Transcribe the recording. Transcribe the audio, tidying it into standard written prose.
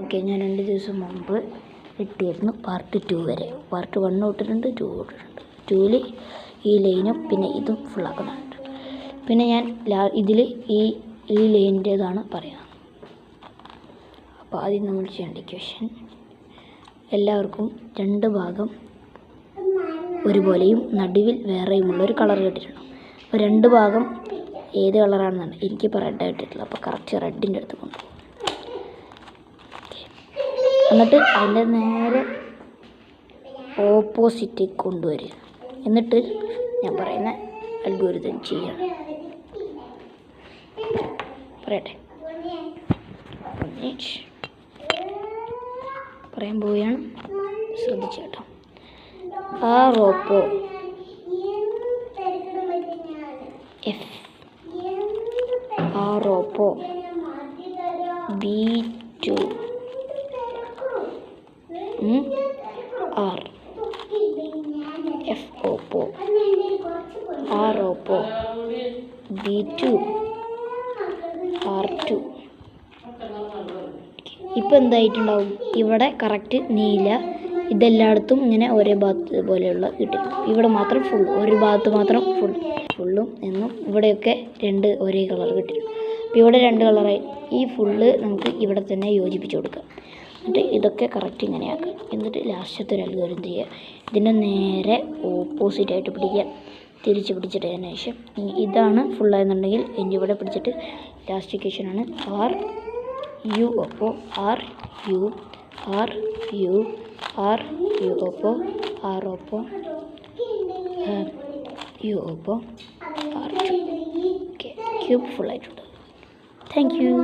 Okay, ഞാൻ 2 ദിവസം മുമ്പ് ഇട്ടിരുന്നു പാർട്ട് 2 വരെ. പാർട്ട് 1 ഇട്ടിട്ടുണ്ട്, 2 ഇട്ടിട്ടുണ്ട്. 2-ൽ ഈ ലൈനും പിന്നെ ഇതും ഫുള്ളാക്കുന്നുണ്ട്. പിന്നെ ഞാൻ ഇതിൽ ഈ ലൈനിൻ്റേതാണ് പറയുന്നത്. അപ്പോൾ ആദ്യം നമ്മൾ ചെയ്യേണ്ട ഇക്വേഷൻ, എല്ലാവർക്കും 2 ഭാഗം ഒരുപോലെയും നടുവിൽ വേറെയുമുള്ളൊരു കളർ കിട്ടിയിട്ടുണ്ട്. അപ്പോൾ 2 ഭാഗം ഏത് കളറാണെന്നാണ് എനിക്ക് റെഡ് ആയിട്ടില്ല. അപ്പോൾ കറക്റ്റ് റെഡിൻ്റെ അടുത്ത് കൊണ്ടുപോകും. എന്നിട്ട് അതിൻ്റെ നേരെ ഓപ്പോസിറ്റ് കൊണ്ടുവരിക. എന്നിട്ട് ഞാൻ പറയുന്ന അൽഗോരിതം ചെയ്യണം. പറയട്ടെ, പറയാൻ പോവുകയാണ്, ശ്രദ്ധിച്ചു കേട്ടോ. റോപ്പോ F, റോപ്പോ B2 R, F Oppo R Oppo B2 R2. ഇപ്പോൾ എന്തായിട്ടുണ്ടാവും, ഇവിടെ കറക്റ്റ് നീല, ഇതെല്ലായിടത്തും ഇങ്ങനെ ഒരേ ഭാഗത്ത് പോലെയുള്ള കിട്ടും. ഇവിടെ മാത്രം ഫുൾ, ഒരു ഭാഗത്ത് മാത്രം ഫുള്ളും എന്നും ഇവിടെയൊക്കെ 2 ഒരേ കളർ കിട്ടിയിരുന്നു. അപ്പോൾ ഇവിടെ 2 കളറായി. ഈ ഫുള്ള് നമുക്ക് ഇവിടെ തന്നെ യോജിപ്പിച്ച് കൊടുക്കാം. എന്നിട്ട് ഇതൊക്കെ കറക്റ്റ് ഇങ്ങനെയാക്കുക. എന്നിട്ട് ലാസ്റ്റത്തെ ഒരു അൽഗോരിതം ചെയ്യുക. ഇതിൻ്റെ നേരെ ഓപ്പോസിറ്റായിട്ട് പിടിക്കുക. തിരിച്ച് പിടിച്ചിട്ടതിന് ശേഷം ഇതാണ് ഫുള്ളായെന്നുണ്ടെങ്കിൽ ഇനി ഇവിടെ പിടിച്ചിട്ട് ലാസ്റ്റ് ഇക്വേഷനാണ് RU ഒപ്പോ RU RU RU ഒപ്പോ R ഒപ്പോ U ഒപ്പോ R2. ഓക്കെ, ക്യൂബ് ഫുള്ളായിട്ടുണ്ട്. Thank U.